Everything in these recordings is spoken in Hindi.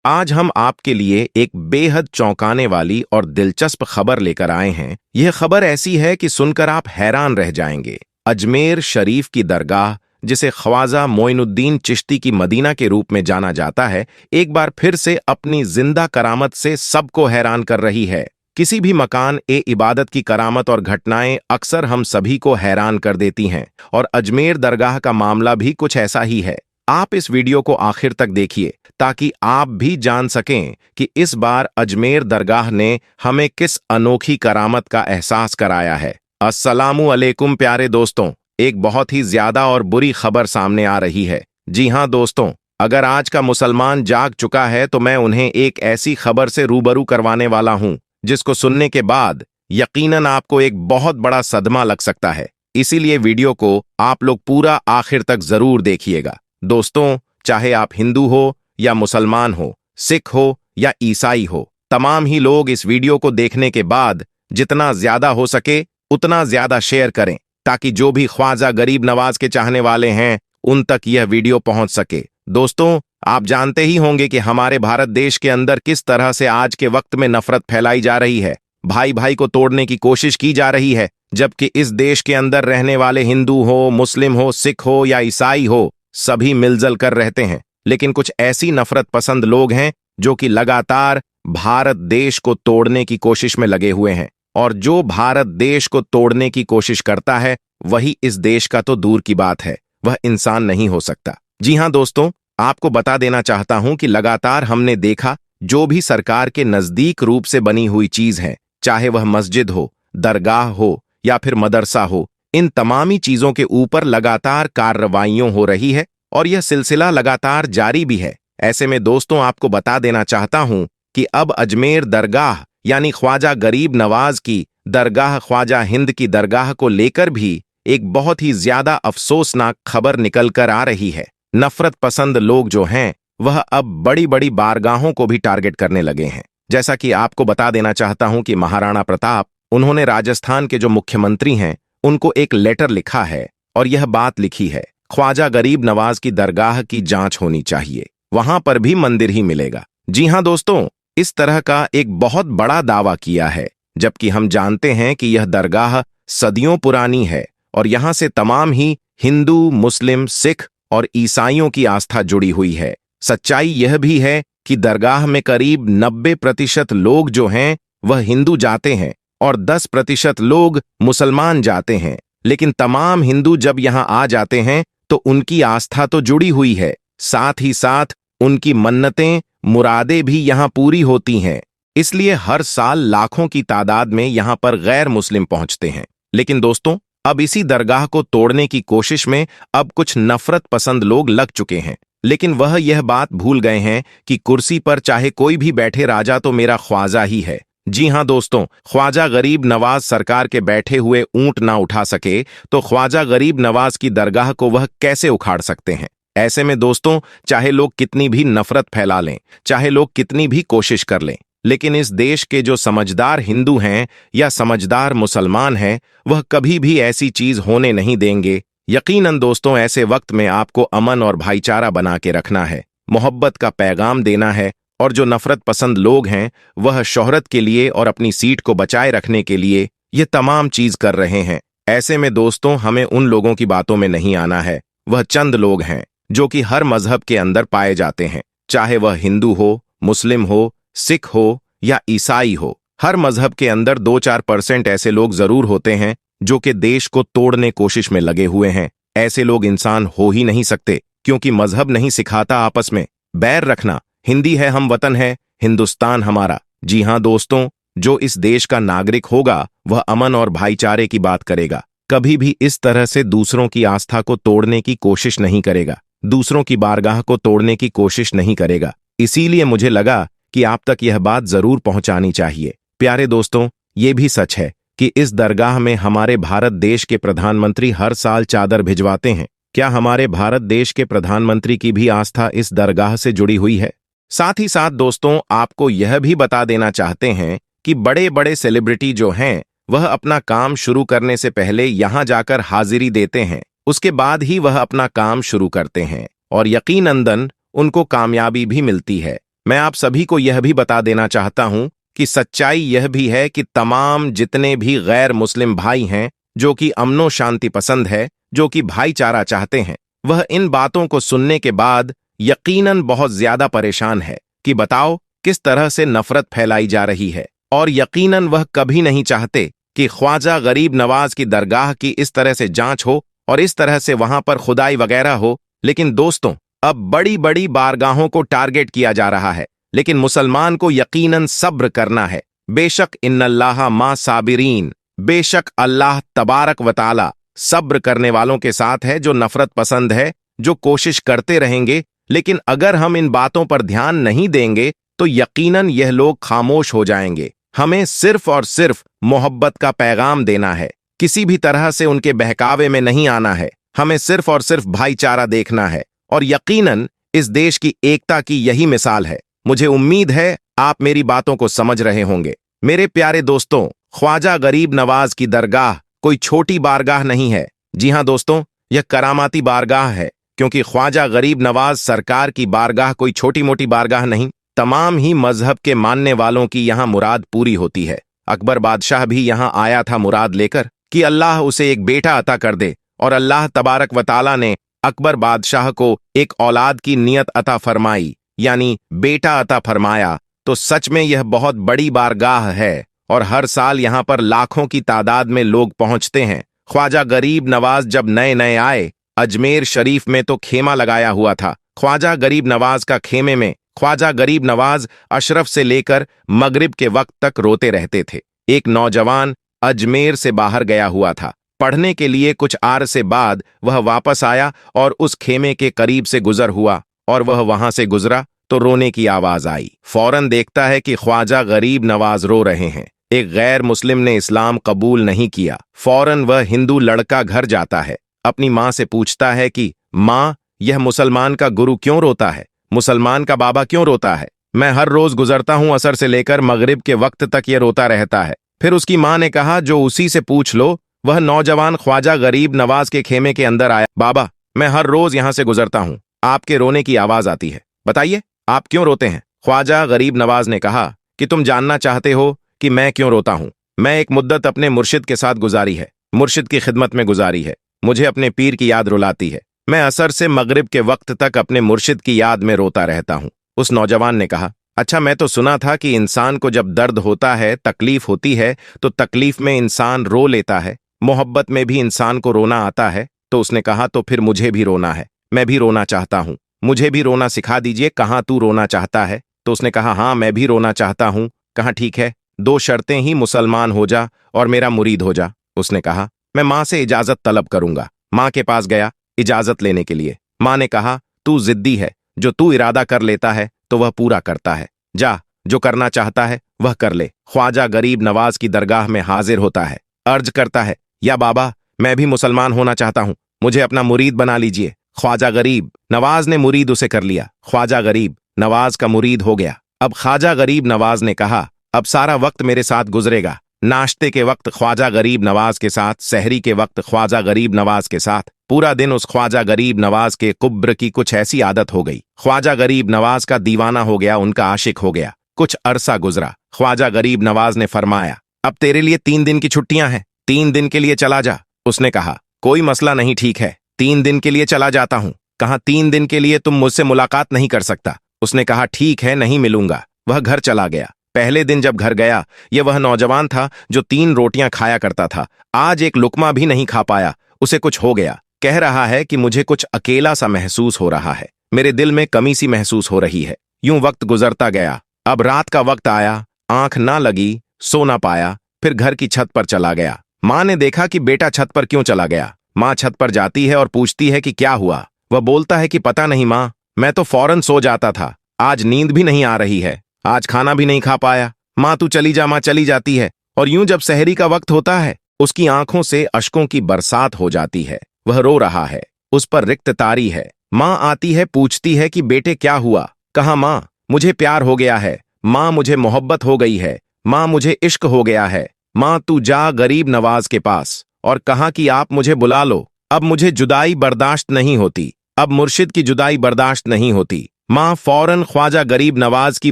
आज हम आपके लिए एक बेहद चौंकाने वाली और दिलचस्प खबर लेकर आए हैं। यह खबर ऐसी है कि सुनकर आप हैरान रह जाएंगे। अजमेर शरीफ की दरगाह, जिसे ख्वाजा मोइनुद्दीन चिश्ती की मदीना के रूप में जाना जाता है, एक बार फिर से अपनी जिंदा करामत से सबको हैरान कर रही है। किसी भी मकान ए इबादत की करामत और घटनाएं अक्सर हम सभी को हैरान कर देती हैं, और अजमेर दरगाह का मामला भी कुछ ऐसा ही है। आप इस वीडियो को आखिर तक देखिए ताकि आप भी जान सकें कि इस बार अजमेर दरगाह ने हमें किस अनोखी करामत का एहसास कराया है। अस्सलामु अलैकुम प्यारे दोस्तों, एक बहुत ही ज्यादा और बुरी खबर सामने आ रही है। जी हां दोस्तों, अगर आज का मुसलमान जाग चुका है तो मैं उन्हें एक ऐसी खबर से रूबरू करवाने वाला हूं जिसको सुनने के बाद यकीनन आपको एक बहुत बड़ा सदमा लग सकता है। इसीलिए वीडियो को आप लोग पूरा आखिर तक जरूर देखिएगा। दोस्तों, चाहे आप हिंदू हो या मुसलमान हो, सिख हो या ईसाई हो, तमाम ही लोग इस वीडियो को देखने के बाद जितना ज्यादा हो सके उतना ज्यादा शेयर करें ताकि जो भी ख्वाजा गरीब नवाज के चाहने वाले हैं उन तक यह वीडियो पहुंच सके। दोस्तों, आप जानते ही होंगे कि हमारे भारत देश के अंदर किस तरह से आज के वक्त में नफरत फैलाई जा रही है। भाई भाई को तोड़ने की कोशिश की जा रही है, जबकि इस देश के अंदर रहने वाले हिंदू हो, मुस्लिम हो, सिख हो या ईसाई हो, सभी मिलजुल कर रहते हैं। लेकिन कुछ ऐसी नफरत पसंद लोग हैं जो कि लगातार भारत देश को तोड़ने की कोशिश में लगे हुए हैं, और जो भारत देश को तोड़ने की कोशिश करता है वही इस देश का तो दूर की बात है, वह इंसान नहीं हो सकता। जी हां दोस्तों, आपको बता देना चाहता हूं कि लगातार हमने देखा जो भी सरकार के नजदीक रूप से बनी हुई चीज है, चाहे वह मस्जिद हो, दरगाह हो या फिर मदरसा हो, इन तमामी चीजों के ऊपर लगातार कार्रवाइयों हो रही है और यह सिलसिला लगातार जारी भी है। ऐसे में दोस्तों, आपको बता देना चाहता हूं कि अब अजमेर दरगाह यानी ख्वाजा गरीब नवाज की दरगाह, ख्वाजा हिंद की दरगाह को लेकर भी एक बहुत ही ज्यादा अफसोसनाक खबर निकल कर आ रही है। नफरत पसंद लोग जो हैं वह अब बड़ी बड़ी बारगाहों को भी टारगेट करने लगे हैं। जैसा कि आपको बता देना चाहता हूं कि महाराणा प्रताप, उन्होंने राजस्थान के जो मुख्यमंत्री हैं उनको एक लेटर लिखा है और यह बात लिखी है, ख्वाजा गरीब नवाज की दरगाह की जांच होनी चाहिए, वहां पर भी मंदिर ही मिलेगा। जी हां दोस्तों, इस तरह का एक बहुत बड़ा दावा किया है, जबकि हम जानते हैं कि यह दरगाह सदियों पुरानी है और यहां से तमाम ही हिंदू, मुस्लिम, सिख और ईसाइयों की आस्था जुड़ी हुई है। सच्चाई यह भी है कि दरगाह में करीब 90% लोग जो हैं वह हिंदू जाते हैं और 10% लोग मुसलमान जाते हैं। लेकिन तमाम हिंदू जब यहां आ जाते हैं तो उनकी आस्था तो जुड़ी हुई है, साथ ही साथ उनकी मन्नतें, मुरादें भी यहां पूरी होती हैं। इसलिए हर साल लाखों की तादाद में यहां पर गैर मुस्लिम पहुंचते हैं। लेकिन दोस्तों, अब इसी दरगाह को तोड़ने की कोशिश में अब कुछ नफरत पसंद लोग लग चुके हैं, लेकिन वह यह बात भूल गए हैं कि कुर्सी पर चाहे कोई भी बैठे, राजा तो मेरा ख्वाजा ही है। जी हां दोस्तों, ख्वाजा गरीब नवाज सरकार के बैठे हुए ऊंट ना उठा सके तो ख्वाजा गरीब नवाज की दरगाह को वह कैसे उखाड़ सकते हैं। ऐसे में दोस्तों, चाहे लोग कितनी भी नफरत फैला लें, चाहे लोग कितनी भी कोशिश कर लें, लेकिन इस देश के जो समझदार हिंदू हैं या समझदार मुसलमान हैं, वह कभी भी ऐसी चीज होने नहीं देंगे। यकीनन दोस्तों, ऐसे वक्त में आपको अमन और भाईचारा बना के रखना है, मोहब्बत का पैगाम देना है, और जो नफरत पसंद लोग हैं वह शोहरत के लिए और अपनी सीट को बचाए रखने के लिए ये तमाम चीज कर रहे हैं। ऐसे में दोस्तों, हमें उन लोगों की बातों में नहीं आना है। वह चंद लोग हैं जो कि हर मजहब के अंदर पाए जाते हैं, चाहे वह हिंदू हो, मुस्लिम हो, सिख हो या ईसाई हो। हर मजहब के अंदर 2-4% ऐसे लोग जरूर होते हैं जो कि देश को तोड़ने कोशिश में लगे हुए हैं। ऐसे लोग इंसान हो ही नहीं सकते, क्योंकि मजहब नहीं सिखाता आपस में बैर रखना। हिंदी है हम वतन है, हिंदुस्तान हमारा। जी हां दोस्तों, जो इस देश का नागरिक होगा वह अमन और भाईचारे की बात करेगा, कभी भी इस तरह से दूसरों की आस्था को तोड़ने की कोशिश नहीं करेगा, दूसरों की बारगाह को तोड़ने की कोशिश नहीं करेगा। इसीलिए मुझे लगा कि आप तक यह बात जरूर पहुंचानी चाहिए। प्यारे दोस्तों, ये भी सच है कि इस दरगाह में हमारे भारत देश के प्रधानमंत्री हर साल चादर भिजवाते हैं। क्या हमारे भारत देश के प्रधानमंत्री की भी आस्था इस दरगाह से जुड़ी हुई है? साथ ही साथ दोस्तों, आपको यह भी बता देना चाहते हैं कि बड़े बड़े सेलिब्रिटी जो हैं वह अपना काम शुरू करने से पहले यहां जाकर हाजिरी देते हैं, उसके बाद ही वह अपना काम शुरू करते हैं और यकीनन उनको कामयाबी भी मिलती है। मैं आप सभी को यह भी बता देना चाहता हूं कि सच्चाई यह भी है कि तमाम जितने भी गैर मुस्लिम भाई हैं जो कि अमनो शांति पसंद है, जो कि भाईचारा चाहते हैं, वह इन बातों को सुनने के बाद यकीनन बहुत ज्यादा परेशान है कि बताओ किस तरह से नफरत फैलाई जा रही है। और यकीनन वह कभी नहीं चाहते कि ख्वाजा गरीब नवाज की दरगाह की इस तरह से जांच हो और इस तरह से वहां पर खुदाई वगैरह हो। लेकिन दोस्तों, अब बड़ी बड़ी बारगाहों को टारगेट किया जा रहा है, लेकिन मुसलमान को यकीनन सब्र करना है। बेशक इन्नल्लाह मा साबिरीन, बेशक अल्लाह तबारक व ताला सब्र करने वालों के साथ है, जो नफरत पसंद है, जो कोशिश करते रहेंगे। लेकिन अगर हम इन बातों पर ध्यान नहीं देंगे तो यकीनन यह लोग खामोश हो जाएंगे। हमें सिर्फ और सिर्फ मोहब्बत का पैगाम देना है, किसी भी तरह से उनके बहकावे में नहीं आना है। हमें सिर्फ और सिर्फ भाईचारा देखना है और यकीनन इस देश की एकता की यही मिसाल है। मुझे उम्मीद है आप मेरी बातों को समझ रहे होंगे। मेरे प्यारे दोस्तों, ख्वाजा गरीब नवाज की दरगाह कोई छोटी बारगाह नहीं है। जी हां दोस्तों, यह करामाती बारगाह है, क्योंकि ख्वाजा गरीब नवाज सरकार की बारगाह कोई छोटी मोटी बारगाह नहीं। तमाम ही मजहब के मानने वालों की यहां मुराद पूरी होती है। अकबर बादशाह भी यहां आया था मुराद लेकर कि अल्लाह उसे एक बेटा अता कर दे, और अल्लाह तबारक व ताला ने अकबर बादशाह को एक औलाद की नियत अता फरमाई, यानी बेटा अता फरमाया। तो सच में यह बहुत बड़ी बारगाह है और हर साल यहां पर लाखों की तादाद में लोग पहुंचते हैं। ख्वाजा गरीब नवाज जब नए नए आए, अजमेर शरीफ में तो खेमा लगाया हुआ था। ख्वाजा गरीब नवाज का खेमे में ख्वाजा गरीब नवाज अशरफ से लेकर मगरिब के वक्त तक रोते रहते थे। एक नौजवान अजमेर से बाहर गया हुआ था पढ़ने के लिए। कुछ अरसे बाद वह वापस आया और उस खेमे के करीब से गुजर हुआ, और वह वहां से गुजरा तो रोने की आवाज आई। फौरन देखता है कि ख्वाजा गरीब नवाज रो रहे हैं। एक गैर मुस्लिम ने इस्लाम कबूल नहीं किया। फौरन वह हिंदू लड़का घर जाता है, अपनी माँ से पूछता है कि माँ, यह मुसलमान का गुरु क्यों रोता है? मुसलमान का बाबा क्यों रोता है? मैं हर रोज गुजरता हूं, असर से लेकर मगरिब के वक्त तक यह रोता रहता है। फिर उसकी माँ ने कहा, जो उसी से पूछ लो। वह नौजवान ख्वाजा गरीब नवाज के खेमे के अंदर आया। बाबा, मैं हर रोज यहां से गुजरता हूं, आपके रोने की आवाज आती है, बताइए आप क्यों रोते हैं? ख्वाजा गरीब नवाज ने कहा कि तुम जानना चाहते हो कि मैं क्यों रोता हूं? मैं एक मुद्दत अपने मुर्शिद के साथ गुजारी है, मुर्शिद की खिदमत में गुजारी है। मुझे अपने पीर की याद रुलाती है। मैं असर से मगरिब के वक्त तक अपने मुर्शिद की याद में रोता रहता हूं। उस नौजवान ने कहा, अच्छा, मैं तो सुना था कि इंसान को जब दर्द होता है, तकलीफ होती है, तो तकलीफ में इंसान रो लेता है, मोहब्बत में भी इंसान को रोना आता है। तो उसने कहा, तो फिर मुझे भी रोना है, मैं भी रोना चाहता हूं, मुझे भी रोना सिखा दीजिए। कहाँ तू रोना चाहता है? तो उसने कहा, हाँ, मैं भी रोना चाहता हूं। कहा, ठीक है, 2 शर्तें ही, मुसलमान हो जा और मेरा मुरीद हो जा। उसने कहा, मैं माँ से इजाजत तलब करूंगा। माँ के पास गया इजाजत लेने के लिए। माँ ने कहा, तू जिद्दी है, जो तू इरादा कर लेता है तो वह पूरा करता है, जा, जो करना चाहता है वह कर ले। ख्वाजा गरीब नवाज की दरगाह में हाजिर होता है, अर्ज करता है, या बाबा, मैं भी मुसलमान होना चाहता हूं, मुझे अपना मुरीद बना लीजिए। ख्वाजा गरीब नवाज ने मुरीद उसे कर लिया। ख्वाजा गरीब नवाज का मुरीद हो गया। अब ख्वाजा गरीब नवाज ने कहा, अब सारा वक्त मेरे साथ गुजरेगा। नाश्ते के वक्त ख्वाजा गरीब नवाज के साथ, सहरी के वक्त ख्वाजा गरीब नवाज के साथ, पूरा दिन उस ख्वाजा गरीब नवाज के कुब्र की कुछ ऐसी आदत हो गई। ख्वाजा गरीब नवाज का दीवाना हो गया, उनका आशिक हो गया। कुछ अरसा गुजरा। ख्वाजा गरीब नवाज ने फरमाया, अब तेरे लिए 3 दिन की छुट्टियां हैं, 3 दिन के लिए चला जा। उसने कहा, कोई मसला नहीं, ठीक है, 3 दिन के लिए चला जाता हूं। कहा, 3 दिन के लिए तुम मुझसे मुलाकात नहीं कर सकता। उसने कहा, ठीक है, नहीं मिलूंगा। वह घर चला गया। पहले दिन जब घर गया, यह वह नौजवान था जो 3 रोटियां खाया करता था। आज एक लुकमा भी नहीं खा पाया। उसे कुछ हो गया। कह रहा है कि मुझे कुछ अकेला सा महसूस हो रहा है, मेरे दिल में कमी सी महसूस हो रही है। यूं वक्त गुजरता गया। अब रात का वक्त आया, आंख ना लगी, सो ना पाया। फिर घर की छत पर चला गया। माँ ने देखा कि बेटा छत पर क्यों चला गया। माँ छत पर जाती है और पूछती है कि क्या हुआ। वह बोलता है कि पता नहीं माँ, मैं तो फौरन सो जाता था, आज नींद भी नहीं आ रही है, आज खाना भी नहीं खा पाया। माँ तू चली जा। माँ चली जाती है। और यूं जब सहरी का वक्त होता है, उसकी आंखों से अश्कों की बरसात हो जाती है। वह रो रहा है, उस पर रिक्त तारी है। माँ आती है, पूछती है कि बेटे क्या हुआ। कहा, माँ मुझे प्यार हो गया है, माँ मुझे मोहब्बत हो गई है, माँ मुझे इश्क हो गया है। माँ तू जा गरीब नवाज के पास और कहा कि आप मुझे बुला लो। अब मुझे जुदाई बर्दाश्त नहीं होती, अब मुर्शिद की जुदाई बर्दाश्त नहीं होती। माँ फौरन ख्वाजा गरीब नवाज की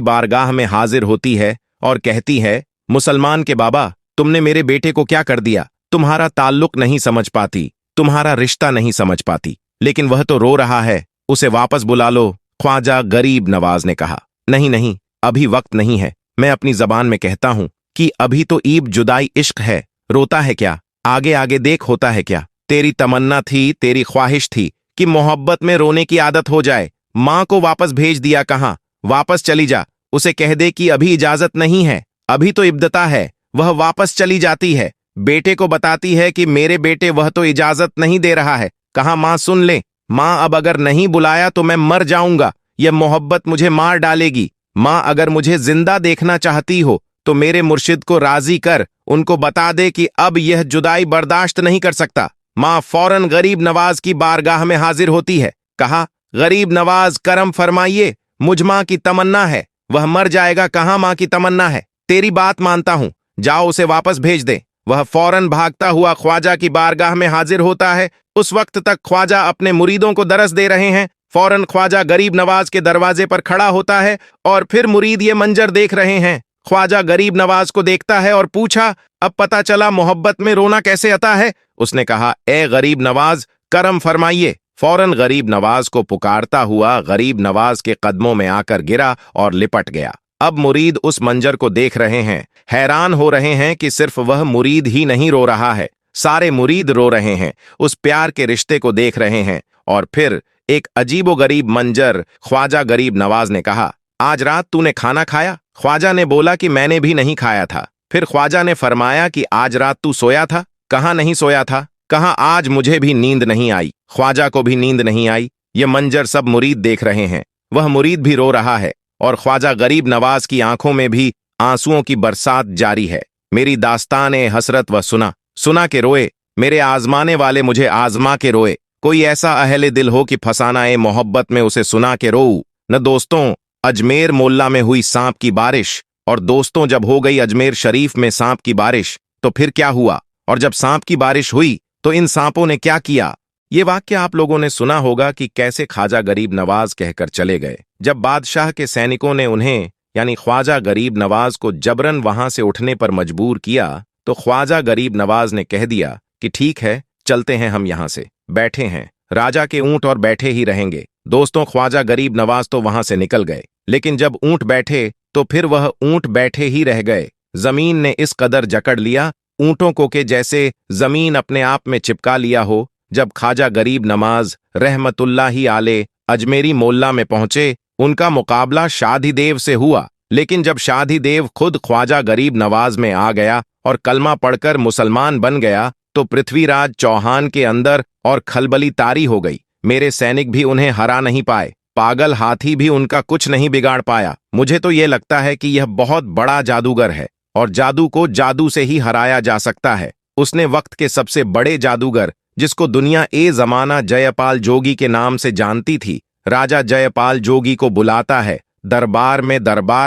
बारगाह में हाजिर होती है और कहती है, मुसलमान के बाबा, तुमने मेरे बेटे को क्या कर दिया? तुम्हारा ताल्लुक नहीं समझ पाती, तुम्हारा रिश्ता नहीं समझ पाती, लेकिन वह तो रो रहा है, उसे वापस बुला लो। ख्वाजा गरीब नवाज ने कहा, नहीं नहीं, अभी वक्त नहीं है। मैं अपनी जबान में कहता हूं कि अभी तो ईब जुदाई इश्क है, रोता है क्या? आगे आगे देख होता है क्या? तेरी तमन्ना थी, तेरी ख्वाहिश थी कि मोहब्बत में रोने की आदत हो जाए। माँ को वापस भेज दिया, कहाँ? वापस चली जा, उसे कह दे कि अभी इजाजत नहीं है, अभी तो इब्दता है। वह वापस चली जाती है, बेटे को बताती है कि मेरे बेटे, वह तो इजाजत नहीं दे रहा है। कहा, माँ सुन ले, माँ अब अगर नहीं बुलाया तो मैं मर जाऊंगा, यह मोहब्बत मुझे मार डालेगी। माँ अगर मुझे जिंदा देखना चाहती हो तो मेरे मुर्शिद को राजी कर, उनको बता दे कि अब यह जुदाई बर्दाश्त नहीं कर सकता। माँ फौरन गरीब नवाज की बारगाह में हाजिर होती है। कहा, गरीब नवाज करम फरमाइए, मुझ माँ की तमन्ना है, वह मर जाएगा। कहाँ माँ की तमन्ना है? तेरी बात मानता हूं, जाओ उसे वापस भेज दे। वह फौरन भागता हुआ ख्वाजा की बारगाह में हाजिर होता है। उस वक्त तक ख्वाजा अपने मुरीदों को दरस दे रहे हैं। फौरन ख्वाजा गरीब नवाज के दरवाजे पर खड़ा होता है और फिर मुरीद ये मंजर देख रहे हैं। ख्वाजा गरीब नवाज को देखता है और पूछा, अब पता चला मोहब्बत में रोना कैसे आता है? उसने कहा, ए गरीब नवाज, करम फरमाइए। फौरन गरीब नवाज को पुकारता हुआ गरीब नवाज के कदमों में आकर गिरा और लिपट गया। अब मुरीद उस मंजर को देख रहे हैं, हैरान हो रहे हैं कि सिर्फ वह मुरीद ही नहीं रो रहा है, सारे मुरीद रो रहे हैं, उस प्यार के रिश्ते को देख रहे हैं। और फिर एक अजीबोगरीब मंजर। ख्वाजा गरीब नवाज ने कहा, आज रात तूने खाना खाया? ख्वाजा ने बोला कि मैंने भी नहीं खाया था। फिर ख्वाजा ने फरमाया कि आज रात तू सोया था? कहाँ नहीं सोया था। कहा, आज मुझे भी नींद नहीं आई। ख्वाजा को भी नींद नहीं आई। ये मंजर सब मुरीद देख रहे हैं, वह मुरीद भी रो रहा है और ख्वाजा गरीब नवाज की आंखों में भी आंसुओं की बरसात जारी है। मेरी दास्तान ए हसरत वह सुना, सुना के रोए, मेरे आजमाने वाले मुझे आजमा के रोए। कोई ऐसा अहले दिल हो कि फसाना ए मोहब्बत में उसे सुना के रोऊ न। दोस्तों, अजमेर मोल्ला में हुई सांप की बारिश, और दोस्तों जब हो गई अजमेर शरीफ में सांप की बारिश तो फिर क्या हुआ? और जब सांप की बारिश हुई तो इन सांपों ने क्या किया? ये वाक्य आप लोगों ने सुना होगा कि कैसे ख्वाजा गरीब नवाज कहकर चले गए। जब बादशाह के सैनिकों ने उन्हें यानी ख्वाजा गरीब नवाज को जबरन वहां से उठने पर मजबूर किया तो ख्वाजा गरीब नवाज ने कह दिया कि ठीक है, चलते हैं, हम यहां से बैठे हैं, राजा के ऊंट और बैठे ही रहेंगे। दोस्तों, ख्वाजा गरीब नवाज तो वहां से निकल गए, लेकिन जब ऊंट बैठे तो फिर वह ऊंट बैठे ही रह गए। जमीन ने इस कदर जकड़ लिया ऊंटों को कि जैसे जमीन अपने आप में चिपका लिया हो। जब ख्वाजा गरीब नवाज रहमतुल्लाही आले अजमेरी मोल्ला में पहुंचे, उनका मुकाबला शादीदेव से हुआ। लेकिन जब शादीदेव खुद ख्वाजा गरीब नवाज में आ गया और कलमा पढ़कर मुसलमान बन गया तो पृथ्वीराज चौहान के अंदर और खलबली तारी हो गई। मेरे सैनिक भी उन्हें हरा नहीं पाए, पागल हाथी भी उनका कुछ नहीं बिगाड़ पाया। मुझे तो ये लगता है कि यह बहुत बड़ा जादूगर है और जादू को जादू से ही हराया जा सकता है। उसने वक्त के सबसे बड़े जादूगर, जिसको दुनिया ए जमाना जयपाल जोगी के नाम से जानती थी, राजा जयपाल जोगी को बुलाता है। दरबार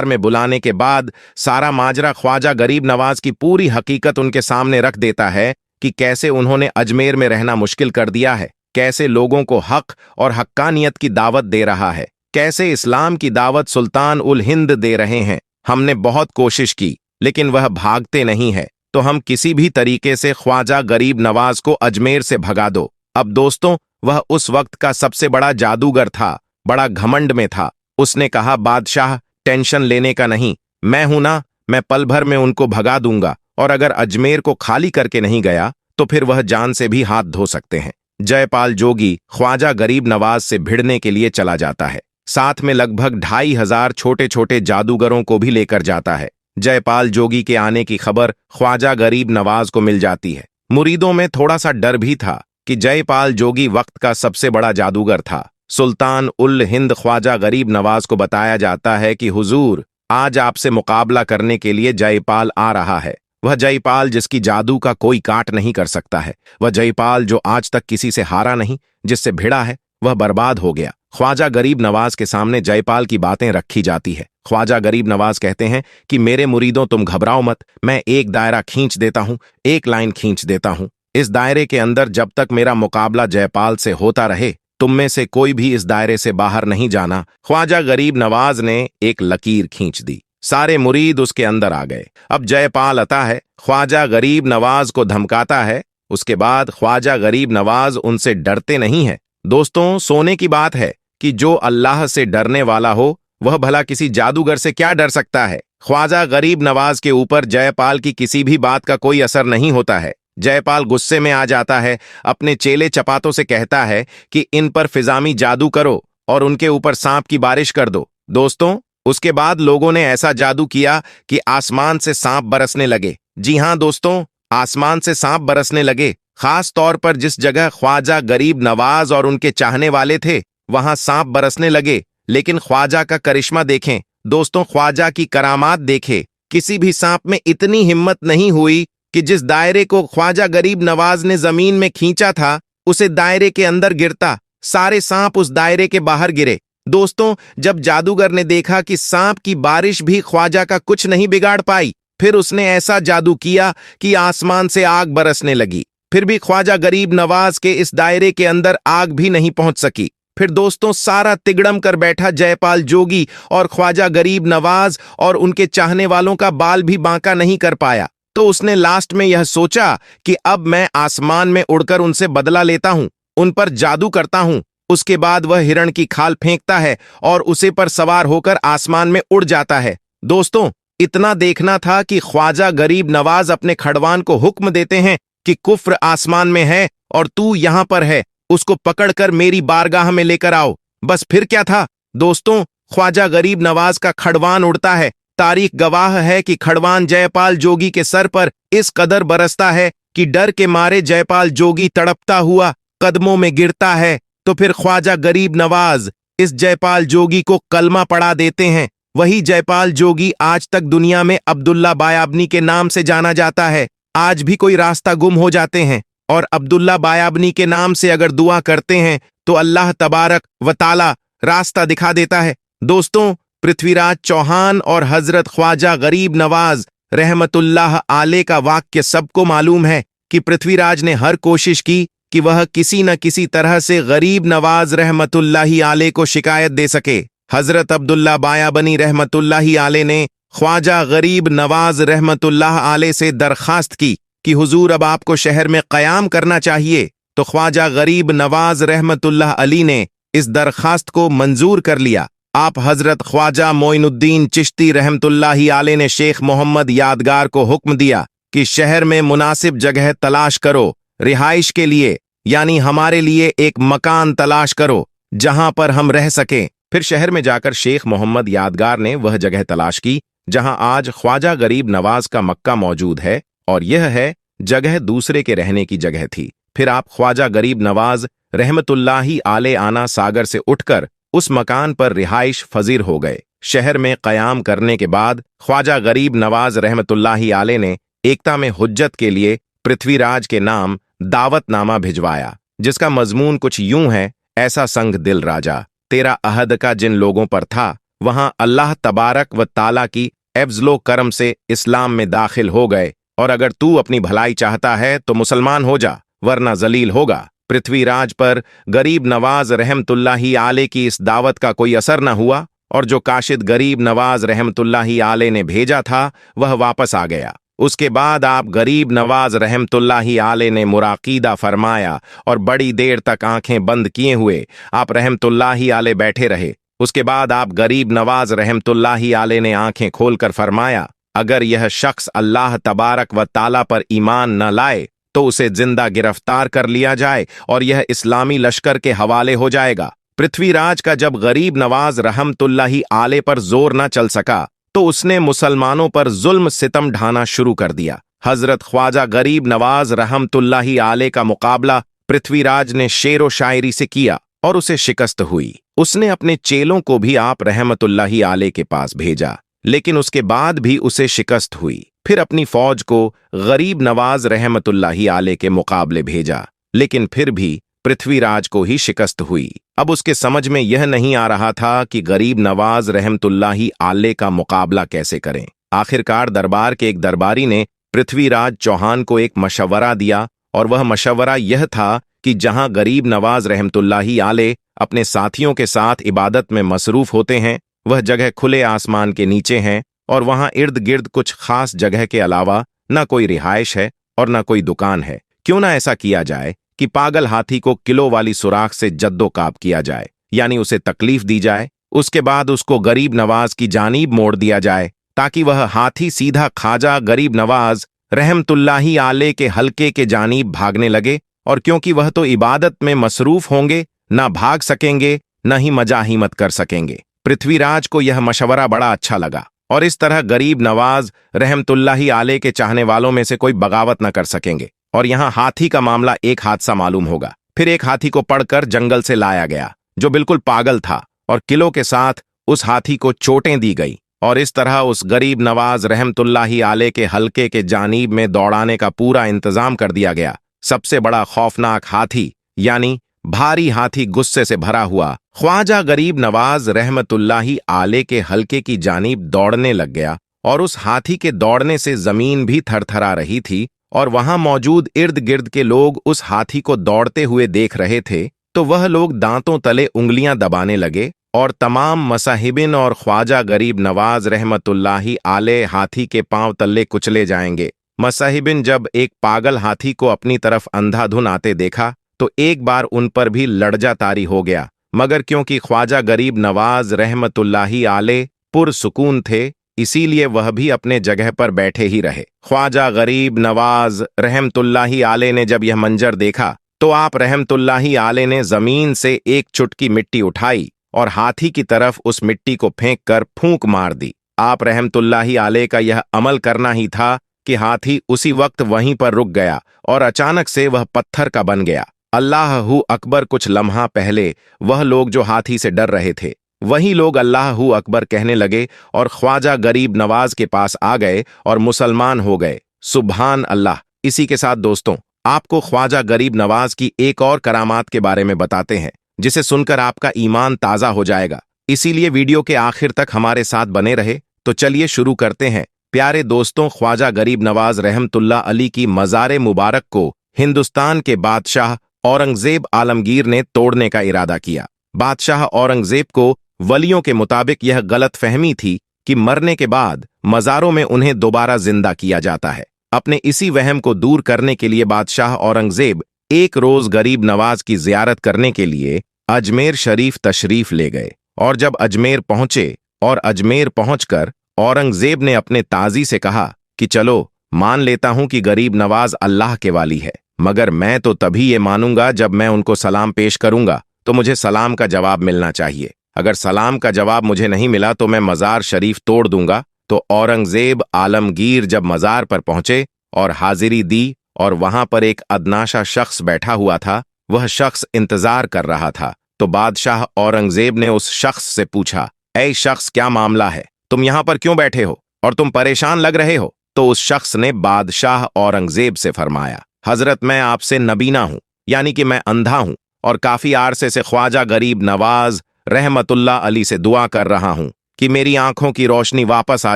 में बुलाने के बाद सारा माजरा ख्वाजा गरीब नवाज की पूरी हकीकत उनके सामने रख देता है कि कैसे उन्होंने अजमेर में रहना मुश्किल कर दिया है, कैसे लोगों को हक और हक्कानियत की दावत दे रहा है, कैसे इस्लाम की दावत सुल्तान उल हिंद दे रहे हैं। हमने बहुत कोशिश की लेकिन वह भागते नहीं है, तो हम किसी भी तरीके से ख्वाजा गरीब नवाज को अजमेर से भगा दो। अब दोस्तों, वह उस वक्त का सबसे बड़ा जादूगर था, बड़ा घमंड में था। उसने कहा, बादशाह टेंशन लेने का नहीं, मैं हूं ना, मैं पल भर में उनको भगा दूंगा, और अगर अजमेर को खाली करके नहीं गया तो फिर वह जान से भी हाथ धो सकते हैं। जयपाल जोगी ख्वाजा गरीब नवाज से भिड़ने के लिए चला जाता है, साथ में लगभग 2500 छोटे छोटे जादूगरों को भी लेकर जाता है। जयपाल जोगी के आने की खबर ख्वाजा गरीब नवाज को मिल जाती है। मुरीदों में थोड़ा सा डर भी था कि जयपाल जोगी वक्त का सबसे बड़ा जादूगर था। सुल्तान उल हिंद ख्वाजा गरीब नवाज को बताया जाता है कि हुजूर, आज आपसे मुकाबला करने के लिए जयपाल आ रहा है। वह जयपाल जिसकी जादू का कोई काट नहीं कर सकता है, वह जयपाल जो आज तक किसी से हारा नहीं, जिससे भिड़ा है वह बर्बाद हो गया। ख्वाजा गरीब नवाज के सामने जयपाल की बातें रखी जाती है। ख्वाजा गरीब नवाज कहते हैं कि मेरे मुरीदों, तुम घबराओ मत, मैं एक दायरा खींच देता हूं, एक लाइन खींच देता हूं। इस दायरे के अंदर जब तक मेरा मुकाबला जयपाल से होता रहे तुम में से कोई भी इस दायरे से बाहर नहीं जाना। ख्वाजा गरीब नवाज ने एक लकीर खींच दी। सारे मुरीद उसके अंदर आ गए। अब जयपाल आता है, ख्वाजा गरीब नवाज को धमकाता है। उसके बाद ख्वाजा गरीब नवाज उनसे डरते नहीं है। दोस्तों, सोने की बात है कि जो अल्लाह से डरने वाला हो वह भला किसी जादूगर से क्या डर सकता है। ख्वाजा गरीब नवाज के ऊपर जयपाल की किसी भी बात का कोई असर नहीं होता है। जयपाल गुस्से में आ जाता है, अपने चेले चपातों से कहता है कि इन पर फिजामी जादू करो और उनके ऊपर सांप की बारिश कर दो। दोस्तों, उसके बाद लोगों ने ऐसा जादू किया कि आसमान से सांप बरसने लगे। जी हां दोस्तों, आसमान से सांप बरसने लगे। खास तौर पर जिस जगह ख्वाजा गरीब नवाज और उनके चाहने वाले थे वहां सांप बरसने लगे। लेकिन ख्वाजा का करिश्मा देखें दोस्तों, ख्वाजा की करामात देखें। किसी भी सांप में इतनी हिम्मत नहीं हुई कि जिस दायरे को ख्वाजा गरीब नवाज ने जमीन में खींचा था उसे दायरे के अंदर गिरता। सारे सांप उस दायरे के बाहर गिरे। दोस्तों, जब जादूगर ने देखा कि सांप की बारिश भी ख्वाजा का कुछ नहीं बिगाड़ पाई, फिर उसने ऐसा जादू किया कि आसमान से आग बरसने लगी। फिर भी ख्वाजा गरीब नवाज के इस दायरे के अंदर आग भी नहीं पहुंच सकी। फिर दोस्तों, सारा तिगड़म कर बैठा जयपाल जोगी और ख्वाजा गरीब नवाज और उनके चाहने वालों का बाल भी बांका नहीं कर पाया। तो उसने लास्ट में यह सोचा कि अब मैं आसमान में उड़कर उनसे बदला लेता हूं, उन पर जादू करता हूं। उसके बाद वह हिरण की खाल फेंकता है और उसे पर सवार होकर आसमान में उड़ जाता है। दोस्तों, इतना देखना था कि ख्वाजा गरीब नवाज अपने खड़वान को हुक्म देते हैं कि कुफ्र आसमान में है और तू यहां पर है, उसको पकड़कर मेरी बारगाह में लेकर आओ। बस फिर क्या था दोस्तों, ख्वाजा गरीब नवाज का खड़वान उड़ता है। तारीख गवाह है कि खड़वान जयपाल जोगी के सर पर इस कदर बरसता है कि डर के मारे जयपाल जोगी तड़पता हुआ कदमों में गिरता है। तो फिर ख्वाजा गरीब नवाज इस जयपाल जोगी को कलमा पढ़ा देते हैं। वही जयपाल जोगी आज तक दुनिया में अब्दुल्ला बायाबनी के नाम से जाना जाता है। आज भी कोई रास्ता गुम हो जाते हैं और अब्दुल्ला बायाबनी के नाम से अगर दुआ करते हैं तो अल्लाह तबारक व ताला रास्ता दिखा देता है। दोस्तों, पृथ्वीराज चौहान और हजरत ख्वाजा गरीब नवाज रहमतुल्लाह आले का वाक्य सबको मालूम है कि पृथ्वीराज ने हर कोशिश की कि वह किसी न किसी तरह से गरीब नवाज रहमतुल्लाही आले को शिकायत दे सके। हजरत अब्दुल्ला बायाबनी रहमतुल्लाही आले ने ख्वाजा गरीब नवाज रहमतुल्लाह आले से दरखास्त की कि हुजूर अब आपको शहर में क़याम करना चाहिए। तो ख्वाजा गरीब नवाज रहमतुल्लाह अली ने इस दरखास्त को मंजूर कर लिया। आप हजरत ख्वाजा मोइनुद्दीन चिश्ती रहमतुल्लाही आले ने शेख मोहम्मद यादगार को हुक्म दिया कि शहर में मुनासिब जगह तलाश करो, रिहाइश के लिए यानी हमारे लिए एक मकान तलाश करो जहां पर हम रह सकें। फिर शहर में जाकर शेख मोहम्मद यादगार ने वह जगह तलाश की जहां आज ख्वाजा गरीब नवाज का मक्का मौजूद है, और यह है जगह दूसरे के रहने की जगह थी। फिर आप ख्वाजा गरीब नवाज रहमतुल्लाही आले आना सागर से उठकर उस मकान पर रिहाइश फजीर हो गए। शहर में क़याम करने के बाद ख्वाजा गरीब नवाज रहमतुल्लाही आले ने एकता में हुज्जत के लिए पृथ्वीराज के नाम दावतनामा भिजवाया, जिसका मजमून कुछ यूं है, ऐसा संग दिल राजा, तेरा अहद का जिन लोगों पर था वहां अल्लाह तबारक व ताला की एफ्जलो करम से इस्लाम में दाखिल हो गए, और अगर तू अपनी भलाई चाहता है तो मुसलमान हो जा, वरना जलील होगा। पृथ्वीराज पर गरीब नवाज रहमतुल्लाही आले की इस दावत का कोई असर न हुआ, और जो काशिद गरीब नवाज रहमतुल्लाही आले ने भेजा था वह वापस आ गया। उसके बाद आप गरीब नवाज रहमतुल्लाही आले ने मुराकीदा फरमाया और बड़ी देर तक आंखें बंद किए हुए आप रहमतुल्लाही आले बैठे रहे। उसके बाद आप गरीब नवाज रहमतुल्लाही आले ने आंखें खोलकर फरमाया, अगर यह शख्स अल्लाह तबारक व ताला पर ईमान न लाए तो उसे जिंदा गिरफ्तार कर लिया जाए और यह इस्लामी लश्कर के हवाले हो जाएगा। पृथ्वीराज का जब गरीब नवाज रहमतुल्लाही आले पर जोर न चल सका तो उसने मुसलमानों पर जुल्म सितम ढाना शुरू कर दिया। हजरत ख्वाजा गरीब नवाज रहमतुल्लाही आले का मुकाबला पृथ्वीराज ने शेर व शायरी से किया और उसे शिकस्त हुई। उसने अपने चेलों को भी आप रहमतुल्लाही आले के पास भेजा, लेकिन उसके बाद भी उसे शिकस्त हुई। फिर अपनी फौज को गरीब नवाज रहमतुल्लाही आले के मुकाबले भेजा, लेकिन फिर भी पृथ्वीराज को ही शिकस्त हुई। अब उसके समझ में यह नहीं आ रहा था कि गरीब नवाज रहमतुल्लाही आले का मुकाबला कैसे करें। आखिरकार दरबार के एक दरबारी ने पृथ्वीराज चौहान को एक मशवरा दिया, और वह मशवरा यह था कि जहां गरीब नवाज रहमतुल्लाही आले अपने साथियों के साथ इबादत में मसरूफ होते हैं, वह जगह खुले आसमान के नीचे है और वहां इर्द गिर्द कुछ खास जगह के अलावा न कोई रिहाइश है और न कोई दुकान है। क्यों ना ऐसा किया जाए कि पागल हाथी को किलो वाली सुराख से जद्दोकाब किया जाए, यानी उसे तकलीफ दी जाए, उसके बाद उसको गरीब नवाज की जानीब मोड़ दिया जाए ताकि वह हाथी सीधा ख्वाजा गरीब नवाज रहमतुल्लाही आले के हल्के के जानीब भागने लगे। और क्योंकि वह तो इबादत में मसरूफ होंगे, ना भाग सकेंगे न ही मजाहिमत कर सकेंगे। पृथ्वीराज को यह मशवरा बड़ा अच्छा लगा और इस तरह गरीब नवाज रहमतुल्लाही आले के चाहने वालों में से कोई बगावत न कर सकेंगे। और यहां हाथी का मामला एक हादसा मालूम होगा। फिर एक हाथी को पकड़कर जंगल से लाया गया जो बिल्कुल पागल था और किलों के साथ उस हाथी को चोटें दी गई और इस तरह उस गरीब नवाज रहमतुल्लाही आले के हल्के के जानीब में दौड़ाने का पूरा इंतजाम कर दिया गया। सबसे बड़ा खौफनाक हाथी यानी भारी हाथी गुस्से से भरा हुआ ख्वाजा गरीब नवाज रहमतुल्लाही आले के हल्के की जानीब दौड़ने लग गया और उस हाथी के दौड़ने से जमीन भी थरथरा रही थी और वहां मौजूद इर्द गिर्द के लोग उस हाथी को दौड़ते हुए देख रहे थे तो वह लोग दांतों तले उंगलियां दबाने लगे और तमाम मसाहिबिन और ख्वाजा गरीब नवाज रहमतुल्लाही आले हाथी के पांव तले कुचले जाएंगे। मसाहिबिन जब एक पागल हाथी को अपनी तरफ अंधाधुन आते देखा तो एक बार उन पर भी लड़जा तारी हो गया, मगर क्योंकि ख्वाजा गरीब नवाज रहमतुल्लाही आले पुरसुकून थे इसीलिए वह भी अपने जगह पर बैठे ही रहे। ख्वाजा गरीब नवाज रहमतुल्लाही आले ने जब यह मंजर देखा तो आप रहमतुल्लाही आले ने जमीन से एक चुटकी मिट्टी उठाई और हाथी की तरफ उस मिट्टी को फेंक कर फूंक मार दी। आप रहमतुल्लाही आले का यह अमल करना ही था कि हाथी उसी वक्त वहीं पर रुक गया और अचानक से वह पत्थर का बन गया। अल्लाहू अकबर। कुछ लम्हा पहले वह लोग जो हाथी से डर रहे थे वही लोग अल्लाहू अकबर कहने लगे और ख्वाजा गरीब नवाज के पास आ गए और मुसलमान हो गए। सुभान अल्लाह। इसी के साथ दोस्तों आपको ख्वाजा गरीब नवाज की एक और करामात के बारे में बताते हैं जिसे सुनकर आपका ईमान ताज़ा हो जाएगा। इसीलिए वीडियो के आखिर तक हमारे साथ बने रहे। तो चलिए शुरू करते हैं। प्यारे दोस्तों, ख्वाजा गरीब नवाज रहमतुल्लाह अली की मज़ार मुबारक को हिंदुस्तान के बादशाह औरंगजेब आलमगीर ने तोड़ने का इरादा किया। बादशाह औरंगजेब को वलियों के मुताबिक यह गलत फहमी थी कि मरने के बाद मज़ारों में उन्हें दोबारा जिंदा किया जाता है। अपने इसी वहम को दूर करने के लिए बादशाह औरंगजेब एक रोज गरीब नवाज की जियारत करने के लिए अजमेर शरीफ तशरीफ ले गए और जब अजमेर पहुंचे और अजमेर पहुंचकर औरंगजेब ने अपने ताजी से कहा कि चलो मान लेता हूं कि गरीब नवाज अल्लाह के वाली है, मगर मैं तो तभी ये मानूंगा जब मैं उनको सलाम पेश करूंगा तो मुझे सलाम का जवाब मिलना चाहिए। अगर सलाम का जवाब मुझे नहीं मिला तो मैं मज़ार शरीफ तोड़ दूंगा। तो औरंगजेब आलमगीर जब मज़ार पर पहुंचे और हाजिरी दी और वहां पर एक अदनाशा शख्स बैठा हुआ था, वह शख्स इंतजार कर रहा था। तो बादशाह औरंगजेब ने उस शख्स से पूछा, ऐ शख्स क्या मामला है, तुम यहां पर क्यों बैठे हो और तुम परेशान लग रहे हो? तो उस शख्स ने बादशाह औरंगजेब से फरमाया, हजरत मैं आपसे नबीना हूं, यानी कि मैं अंधा हूं और काफी आरसे से ख्वाजा गरीब नवाज रहमतुल्लाह अली से दुआ कर रहा हूं कि मेरी आंखों की रोशनी वापस आ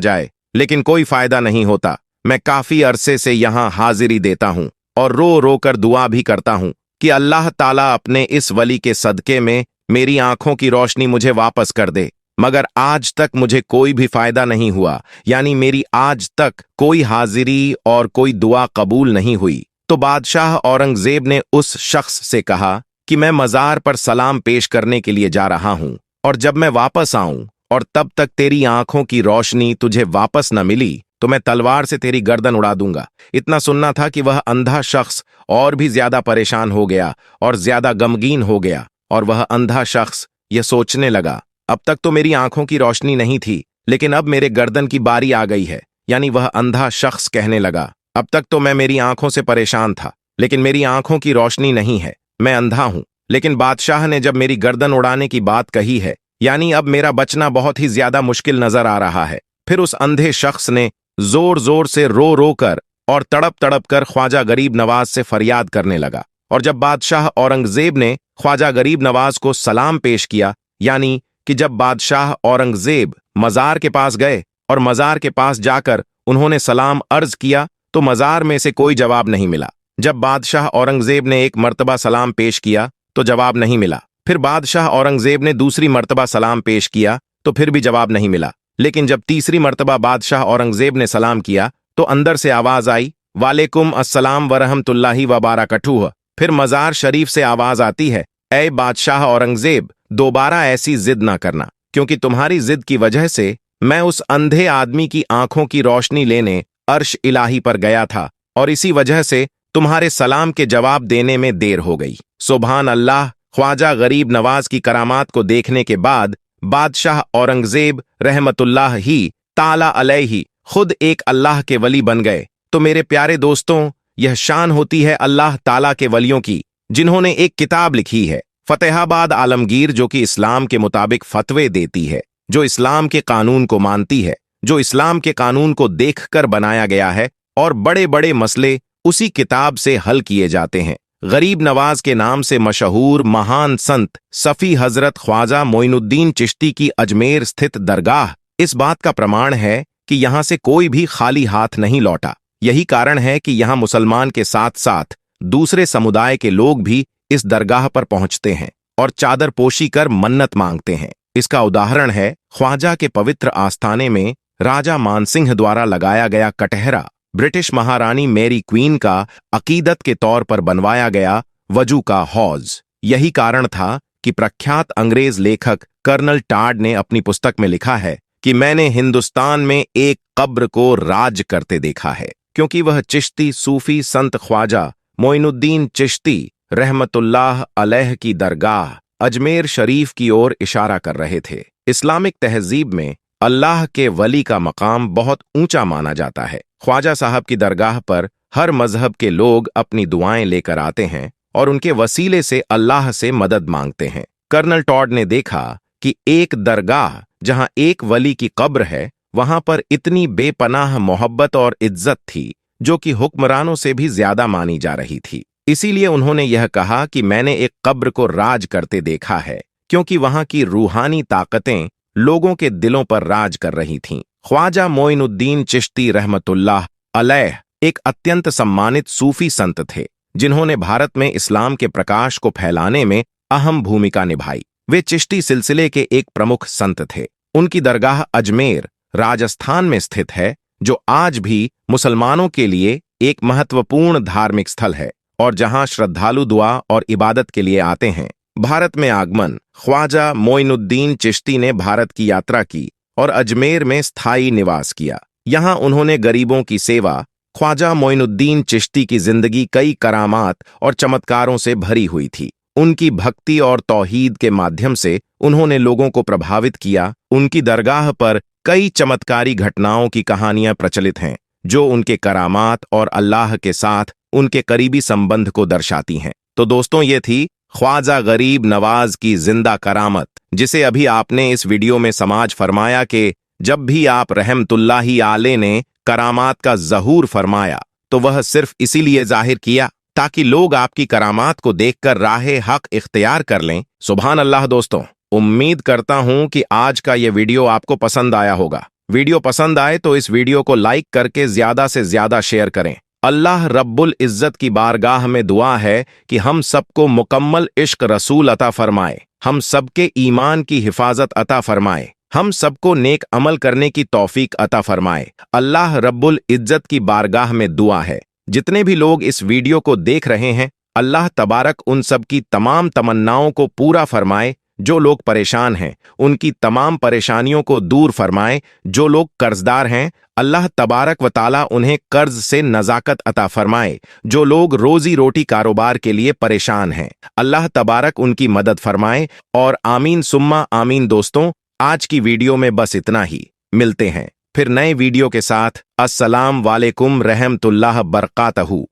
जाए, लेकिन कोई फायदा नहीं होता। मैं काफी अरसे से यहां हाजिरी देता हूं और रो रो कर दुआ भी करता हूं कि अल्लाह ताला अपने इस वली के सदके में मेरी आंखों की रोशनी मुझे वापस कर दे, मगर आज तक मुझे कोई भी फायदा नहीं हुआ, यानी मेरी आज तक कोई हाजिरी और कोई दुआ कबूल नहीं हुई। तो बादशाह औरंगजेब ने उस शख्स से कहा कि मैं मज़ार पर सलाम पेश करने के लिए जा रहा हूं और जब मैं वापस आऊं और तब तक तेरी आंखों की रोशनी तुझे वापस न मिली तो मैं तलवार से तेरी गर्दन उड़ा दूंगा। इतना सुनना था कि वह अंधा शख्स और भी ज्यादा परेशान हो गया और ज्यादा गमगीन हो गया और वह अंधा शख्स यह सोचने लगा, अब तक तो मेरी आंखों की रोशनी नहीं थी, लेकिन अब मेरे गर्दन की बारी आ गई है। यानी वह अंधा शख्स कहने लगा, अब तक तो मैं मेरी आंखों से परेशान था, लेकिन मेरी आंखों की रोशनी नहीं है, मैं अंधा हूं। लेकिन बादशाह ने जब मेरी गर्दन उड़ाने की बात कही है, यानी अब मेरा बचना बहुत ही ज्यादा मुश्किल नजर आ रहा है। फिर उस अंधे शख्स ने जोर जोर से रो रो कर और तड़प तड़प कर ख्वाजा गरीब नवाज से फरियाद करने लगा। और जब बादशाह औरंगजेब ने ख्वाजा गरीब नवाज को सलाम पेश किया, यानी कि जब बादशाह औरंगजेब मज़ार के पास गए और मज़ार के पास जाकर उन्होंने सलाम अर्ज किया तो मज़ार में से कोई जवाब नहीं मिला। जब बादशाह औरंगजेब ने एक मर्तबा सलाम पेश किया तो जवाब नहीं मिला। फिर बादशाह औरंगजेब ने दूसरी मर्तबा सलाम पेश किया तो फिर भी जवाब नहीं मिला। लेकिन जब तीसरी मर्तबा बादशाह औरंगजेब ने सलाम किया तो अंदर से आवाज आई, वालेकुम अस्सलाम वरहमतुल्लाहि वबारकातुहू। फिर मजार शरीफ से आवाज आती है, ऐ बादशाह औरंगजेब, दोबारा ऐसी जिद ना करना, क्योंकि तुम्हारी जिद की वजह से मैं उस अंधे आदमी की आंखों की रोशनी लेने अर्श इलाही पर गया था और इसी वजह से तुम्हारे सलाम के जवाब देने में देर हो गई। सुभान अल्लाह। ख्वाजा गरीब नवाज की करामात को देखने के बाद बादशाह औरंगजेब रहमतुल्लाह ही ताला अलैहि खुद एक अल्लाह के वली बन गए। तो मेरे प्यारे दोस्तों, यह शान होती है अल्लाह ताला के वलियों की, जिन्होंने एक किताब लिखी है फतेहाबाद आलमगीर, जो कि इस्लाम के मुताबिक फतवे देती है, जो इस्लाम के कानून को मानती है, जो इस्लाम के कानून को देखकर बनाया गया है और बड़े बड़े मसले उसी किताब से हल किए जाते हैं। गरीब नवाज के नाम से मशहूर महान संत सफ़ी हजरत ख्वाजा मोइनुद्दीन चिश्ती की अजमेर स्थित दरगाह इस बात का प्रमाण है कि यहां से कोई भी खाली हाथ नहीं लौटा। यही कारण है कि यहां मुसलमान के साथ साथ दूसरे समुदाय के लोग भी इस दरगाह पर पहुंचते हैं और चादर पोशी कर मन्नत मांगते हैं। इसका उदाहरण है ख्वाजा के पवित्र आस्थाने में राजा मानसिंह द्वारा लगाया गया कटहरा ब्रिटिश महारानी मैरी क्वीन का अकीदत के तौर पर बनवाया गया वजू का हौज। यही कारण था कि प्रख्यात अंग्रेज लेखक कर्नल टाड ने अपनी पुस्तक में लिखा है कि मैंने हिंदुस्तान में एक कब्र को राज करते देखा है, क्योंकि वह चिश्ती सूफी संत ख्वाजा मोइनुद्दीन चिश्ती रहमतुल्लाह अलैह की दरगाह अजमेर शरीफ की ओर इशारा कर रहे थे। इस्लामिक तहजीब में अल्लाह के वली का मकाम बहुत ऊंचा माना जाता है। ख्वाजा साहब की दरगाह पर हर मजहब के लोग अपनी दुआएं लेकर आते हैं और उनके वसीले से अल्लाह से मदद मांगते हैं। कर्नल टॉड ने देखा कि एक दरगाह जहां एक वली की कब्र है, वहां पर इतनी बेपनाह मोहब्बत और इज्जत थी जो कि हुक्मरानों से भी ज्यादा मानी जा रही थी। इसीलिए उन्होंने यह कहा कि मैंने एक कब्र को राज करते देखा है, क्योंकि वहां की रूहानी ताकतें लोगों के दिलों पर राज कर रही थीं। ख्वाजा मोइनुद्दीन चिश्ती रहमतुल्लाह अलैह एक अत्यंत सम्मानित सूफी संत थे, जिन्होंने भारत में इस्लाम के प्रकाश को फैलाने में अहम भूमिका निभाई। वे चिश्ती सिलसिले के एक प्रमुख संत थे। उनकी दरगाह अजमेर राजस्थान में स्थित है, जो आज भी मुसलमानों के लिए एक महत्वपूर्ण धार्मिक स्थल है और जहां श्रद्धालु दुआ और इबादत के लिए आते हैं। भारत में आगमन ख्वाजा मोइनुद्दीन चिश्ती ने भारत की यात्रा की और अजमेर में स्थायी निवास किया। यहां उन्होंने गरीबों की सेवा। ख्वाजा मोइनुद्दीन चिश्ती की जिंदगी कई करामात और चमत्कारों से भरी हुई थी। उनकी भक्ति और तौहीद के माध्यम से उन्होंने लोगों को प्रभावित किया। उनकी दरगाह पर कई चमत्कारी घटनाओं की कहानियां प्रचलित हैं, जो उनके करामात और अल्लाह के साथ उनके करीबी संबंध को दर्शाती हैं। तो दोस्तों, ये थी ख्वाजा गरीब नवाज की जिंदा करामत, जिसे अभी आपने इस वीडियो में समाज फरमाया कि जब भी आप रहमतुल्लाहि आले ने करामात का ज़हूर फरमाया तो वह सिर्फ इसीलिए जाहिर किया ताकि लोग आपकी करामात को देखकर राहे हक इख्तियार कर लें। सुभान अल्लाह। दोस्तों, उम्मीद करता हूं कि आज का ये वीडियो आपको पसंद आया होगा। वीडियो पसंद आए तो इस वीडियो को लाइक करके ज्यादा से ज्यादा शेयर करें। अल्लाह रब्बुल इज्जत की बारगाह में दुआ है कि हम सबको मुकम्मल इश्क रसूल अता फरमाए, हम सबके ईमान की हिफाजत अता फरमाए, हम सबको नेक अमल करने की तौफीक अता फरमाए। अल्लाह रब्बुल इज्जत की बारगाह में दुआ है, जितने भी लोग इस वीडियो को देख रहे हैं, अल्लाह तबारक उन सब की तमाम तमन्नाओं को पूरा फरमाए। जो लोग परेशान हैं, उनकी तमाम परेशानियों को दूर फरमाए। जो लोग कर्जदार हैं, अल्लाह तबारक व ताला उन्हें कर्ज से नजाकत अता फरमाए। जो लोग रोजी रोटी कारोबार के लिए परेशान हैं, अल्लाह तबारक उनकी मदद फरमाए। और आमीन सुम्मा आमीन। दोस्तों, आज की वीडियो में बस इतना ही। मिलते हैं फिर नए वीडियो के साथ। अस्सलाम वालेकुम रहमतुल्लाह बरकातहू।